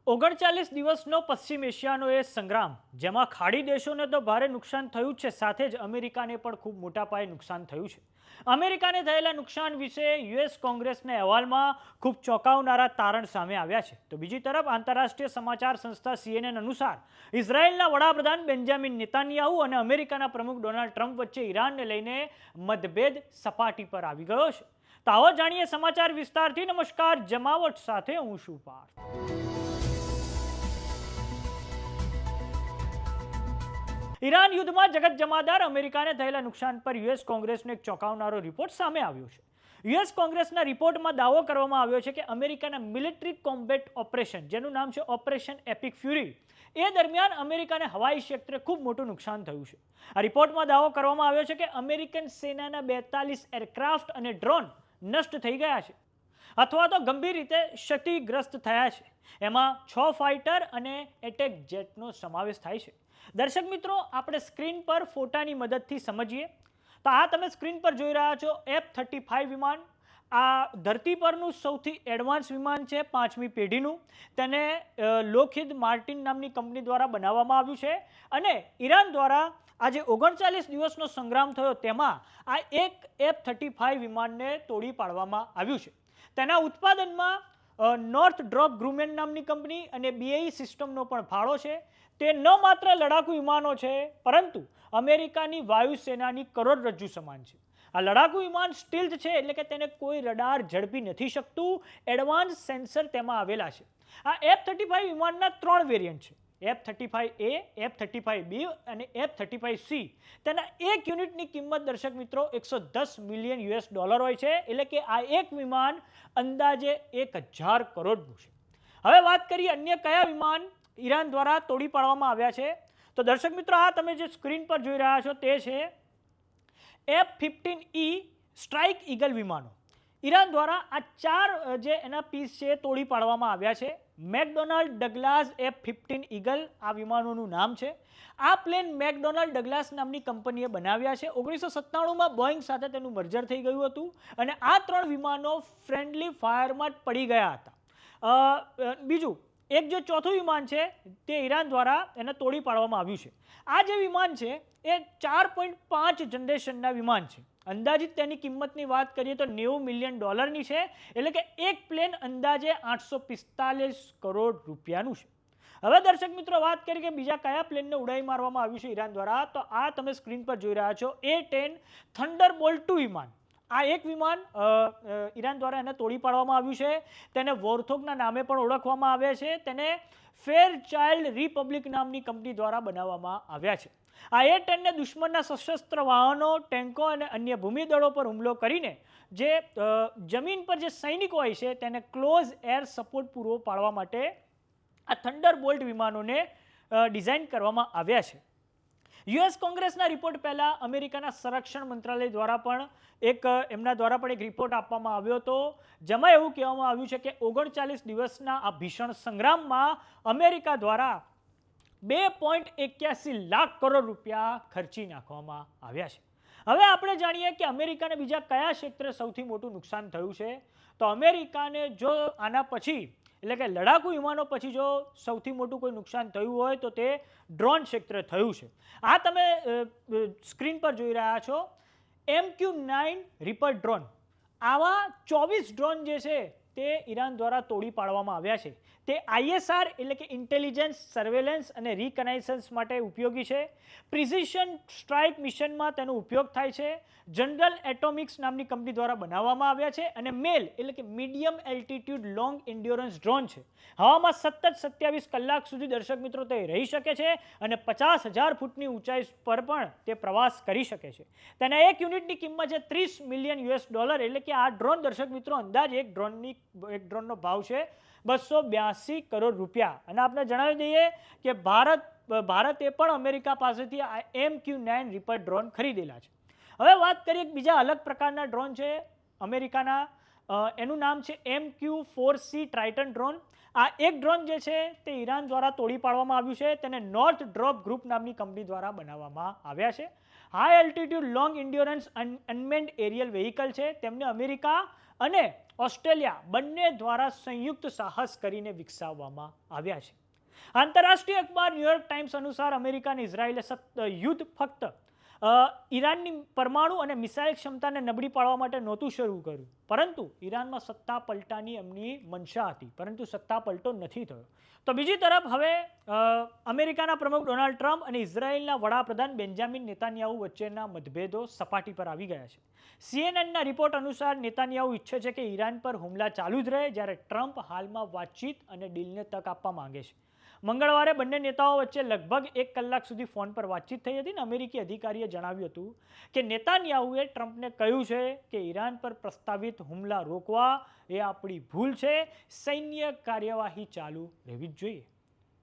39 દિવસનો પશ્ચિમ એશિયાનો એ સંગ્રામ જેમાં ખાડી દેશોને તો ભારે નુકસાન થયું છે, સાથે જ અમેરિકાને પણ ખૂબ મોટા પાયે નુકસાન થયું છે. અમેરિકાને થયેલા નુકસાન વિશે યુએસ કોંગ્રેસના અહેવાલમાં ખૂબ ચોંકાવનારા તારણ સામે આવ્યા છે. તો બીજી તરફ આંતરરાષ્ટ્રીય સમાચાર સંસ્થા CNN અનુસાર ઇઝરાયેલના વડાપ્રધાન બેન્જામિન નેતાન્યાહુ અને અમેરિકાના પ્રમુખ ડોનાલ્ડ ટ્રમ્પ વચ્ચે ઈરાનને લઈને મતભેદ સપાટી પર આવી ગયો છે. તો આવો જાણીએ સમાચાર વિસ્તારથી. નમસ્કાર, જમાવટ સાથે હું છું પાર્થ. ઈરાન યુદ્ધમાં જગત જમાદાર અમેરિકાને થયેલા નુકસાન પર યુએસ કોંગ્રેસનો એક ચોંકાવનારો રિપોર્ટ સામે આવ્યો છે. યુએસ કોંગ્રેસના રિપોર્ટમાં દાવો કરવામાં આવ્યો છે કે અમેરિકાના મિલિટરી કોમ્બેટ ઓપરેશન, જેનું નામ છે ઓપરેશન એપિક ફ્યુરી, એ દરમિયાન અમેરિકાને હવાઈ ક્ષેત્રે ખૂબ મોટું નુકસાન થયું છે. આ રિપોર્ટમાં દાવો કરવામાં આવ્યો છે કે અમેરિકન સેનાના 42 એરક્રાફ્ટ અને ડ્રોન નષ્ટ થઈ ગયા છે અથવા તો ગંભીર રીતે ક્ષતિગ્રસ્ત થયા છે. એમાં 6 ફાઇટર અને એટેક જેટનો સમાવેશ થાય છે. દર્શક મિત્રો, આપણે સ્ક્રીન પર ફોટાની મદદથી સમજીએ તો આ તમે સ્ક્રીન પર જોઈ રહ્યા છો F-35 વિમાન. આ ધરતી પરનું સૌથી એડવાન્સ વિમાન છે, 5મી પેઢીનું. તેને લોકહિદ માર્ટિન નામની કંપની દ્વારા બનાવવામાં આવ્યું છે અને ઈરાન દ્વારા આજે 39 દિવસનો સંગ્રામ થયો તેમાં આ એક F-35 વિમાનને તોડી પાડવામાં આવ્યું છે. તેના ઉત્પાદનમાં નોર્થ ડ્રોપ ગ્રુમેન નામની કંપની અને BAE સિસ્ટમનો પણ ફાળો છે. તે ન માત્ર લડાકુ વિમાનો છે પરંતુ અમેરિકાની વાયુસેનાની કરોડરજ્જુ સમાન છે. આ લડાકુ વિમાન સ્ટીલ્થ છે, એટલે કે તેને કોઈ રડાર ઝડપી નથી શકતું. એડવાન્સ સેન્સર તેમાં આવેલા છે. આ F-35 વિમાનના 3 વેરિયન્ટ છે, F-35A, F-35B અને F-35C. તેના એક યુનિટની કિંમત દર્શક મિત્રો $110 મિલિયન હોય છે, એટલે કે આ એક વિમાન અંદાજે 1000 કરોડનું છે. હવે વાત કરીએ અન્ય કયા વિમાન ઈરાન દ્વારા તોડી પાડવામાં આવ્યા છે. તો દર્શક મિત્રો, આ તમે જે સ્ક્રીન પર જોઈ રહ્યા છો તે છે F-15E સ્ટ્રાઇક ઈગલ વિમાનો. ઈરાન દ્વારા આ 4 જે એના પીસ છે તોડી પાડવામાં આવ્યા છે. મેકડોનાલ્ડ ડગલાસ F-15 ઈગલ આ વિમાનોનું નામ છે. આ પ્લેન મેકડોનાલ્ડ ડગલાસ નામની કંપનીએ બનાવ્યા છે. 1997માં બોઈંગ સાથે તેનું મર્જર થઈ ગયું હતું અને આ 3 વિમાનો ફ્રેન્ડલી ફાયરમાં પડી ગયા હતા. બીજું એક જે ચોથું વિમાન છે તે ઈરાન દ્વારા એને તોડી પાડવામાં આવ્યું છે. આ જે વિમાન છે એ 4.5 જનરેશનના વિમાન છે. અંદાજિત તેની કિંમતની વાત કરીએ તો $90 મિલિયન છે, એટલે કે એક પ્લેન અંદાજે 845 કરોડ રૂપિયાનું છે. હવે દર્શક મિત્રો, વાત કરીએ કે બીજા કયા પ્લેનને ઉડાઈ મારવામાં આવ્યું છે ઈરાન દ્વારા. તો આ તમે સ્ક્રીન પર જોઈ રહ્યા છો A-10 થંડરબોલ્ટ 2 વિમાન. આ એક વિમાન ઈરાન દ્વારા એને તોડી પાડવામાં આવ્યું છે. તેને વોરથોગના નામે પણ ઓળખવામાં આવે છે. તેને ફેરચાઇલ્ડ રિપબ્લિક નામની કંપની દ્વારા બનાવવામાં આવ્યા છે. આ A-10ને દુશ્મનના સશસ્ત્ર વાહનો, ટેન્કો અને અન્ય ભૂમિદળો પર હુમલો કરીને જે જમીન પર જે સૈનિકો હોય છે તેને ક્લોઝ એર સપોર્ટ પૂરો પાડવા માટે આ થંડરબોલ્ટ વિમાનોને ડિઝાઇન કરવામાં આવ્યા છે. યુએસ કોંગ્રેસના રિપોર્ટ પહેલાં અમેરિકાના સંરક્ષણ મંત્રાલય દ્વારા પણ એમના દ્વારા પણ એક રિપોર્ટ આપવામાં આવ્યો હતો, જેમાં એવું કહેવામાં આવ્યું છે કે 39 દિવસના આ ભીષણ સંગ્રામમાં અમેરિકા દ્વારા 2.81 લાખ કરોડ રૂપિયા ખર્ચી નાખવામાં આવ્યા છે. હવે આપણે જાણીએ કે અમેરિકાને બીજા કયા ક્ષેત્રે સૌથી મોટું નુકસાન થયું છે. તો અમેરિકાને જો આના પછી, એટલે કે લડાકુ વિમાનો પછી જો સૌથી મોટું કોઈ નુકસાન થયું હોય તો તે ડ્રોન ક્ષેત્રે થયું છે. આ તમે સ્ક્રીન પર જોઈ રહ્યા છો MQ-9 રીપર ડ્રોન. આવા 24 ડ્રોન જે છે તે ઈરાન દ્વારા તોડી પાડવામાં આવ્યા છે. તે ISR એટલે કે ઇન્ટેલિજન્સ, સર્વેલન્સ અને રિકનાઇસન્સ માટે ઉપયોગી છે. પ્રિસિશન સ્ટ્રાઇક મિશનમાં તેનો ઉપયોગ થાય છે. જનરલ એટોમિક્સ નામની કંપની દ્વારા બનાવવામાં આવ્યા છે અને મેલ એટલે કે medium altitude long endurance drone છે. હવામાં સતત 27 કલાક સુધી દર્શક મિત્રો તે રહી શકે છે અને 50,000 ફૂટની ઊંચાઈ પર પણ તે પ્રવાસ કરી શકે છે. તેના એક યુનિટની કિંમત છે $30 મિલિયન, એટલે કે આ ડ્રોન દર્શક મિત્રો અંદાજ એક ડ્રોનનો ભાવ છે $282 કરોડ રૂપિયા. અને આપણે જણાવી દઈએ કે ભારતે પણ અમેરિકા પાસેથી આ MQ-9 રીપર ડ્રોન ખરીદેલા છે. હવે વાત કરીએ બીજા અલગ પ્રકારના ડ્રોન છે અમેરિકાના. એનું નામ છે MQ-4C ટ્રાઇટન ડ્રોન. આ એક ડ્રોન જે છે તે ઈરાન દ્વારા તોડી પાડવામાં આવ્યું છે. તેને નોર્થ ડ્રોપ ગ્રુપ નામની કંપની દ્વારા બનાવવામાં આવ્યા છે. High altitude long endurance unmanned aerial vehicle છે. તેમને અમેરિકા અને ઓસ્ટ્રેલિયા બંને દ્વારા સંયુક્ત સાહસ કરીને વિકસાવવામાં આવ્યા છે. આંતરરાષ્ટ્રીય અખબાર ન્યુયોર્ક ટાઈમ્સ અનુસાર અમેરિકા અને ઇઝરાયેલે યુદ્ધ ફક્ત ઈરાનની પરમાણુ અને મિસાઇલ ક્ષમતાને નબળી પાડવા માટે નહોતું શરૂ કર્યું, પરંતુ ઈરાનમાં સત્તા પલટાની એમની મનસા હતી, પરંતુ સત્તા પલટો નથી થયો. તો બીજી તરફ હવે અમેરિકાના પ્રમુખ ડોનાલ્ડ ટ્રમ્પ અને ઇઝરાયેલના વડાપ્રધાન બેન્જામિન નેતાન્યાહુ વચ્ચેના મતભેદો સપાટી પર આવી ગયા છે. સીએનએનના રિપોર્ટ અનુસાર નેતાન્યાહુ ઈચ્છે છે કે ઈરાન પર હુમલા ચાલુ જ રહે, જ્યારે ટ્રમ્પ હાલમાં વાતચીત અને ડીલને તક આપવા માંગે છે. મંગળવારે બંને નેતાઓ વચ્ચે લગભગ 1 કલાક સુધી ફોન પર વાતચીત થઈ હતી. અમેરિકી અધિકારીએ જણાવ્યું હતું કે નેતાન્યાહુએ ટ્રમ્પને કહ્યું છે કે ઈરાન પર પ્રસ્તાવિત હુમલા રોકવા એ આપણી ભૂલ છે, સૈન્ય કાર્યવાહી ચાલુ રહેવી જ જોઈએ.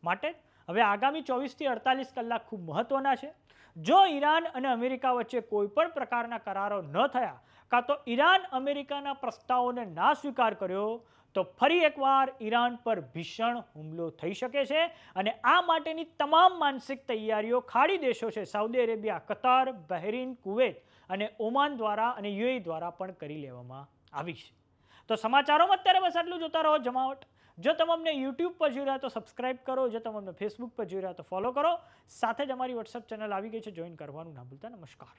માટે હવે આગામી 24 થી 48 કલાક ખૂબ મહત્વના છે. જો ઈરાન અને અમેરિકા વચ્ચે કોઈ પણ પ્રકારના કરારો ન થયા, કાં તો ઈરાન અમેરિકાના પ્રસ્તાવોને ના સ્વીકાર કર્યો, તો ફરી એકવાર ઈરાન પર ભીષણ હુમલો થઈ શકે છે. અને આ માટેની તમામ માનસિક તૈયારીઓ ખાડી દેશો છે, સાઉદી અરેબિયા, કતાર, બહેરીન, કુવૈત અને ઓમાન દ્વારા અને યુએઈ દ્વારા પણ કરી લેવામાં આવી છે. તો સમાચારોમાં અત્યારે બસ આટલું. જોતા રહો જમાવટ. જો તમે અમને યુટ્યુબ પર જોઈ રહ્યા તો સબસ્ક્રાઇબ કરો, જો તમે અમને ફેસબુક પર જોઈ રહ્યા તો ફોલો કરો. સાથે જ અમારી વોટ્સએપ ચેનલ આવી ગઈ છે, જોઈન કરવાનું ના ભૂલતા. નમસ્કાર.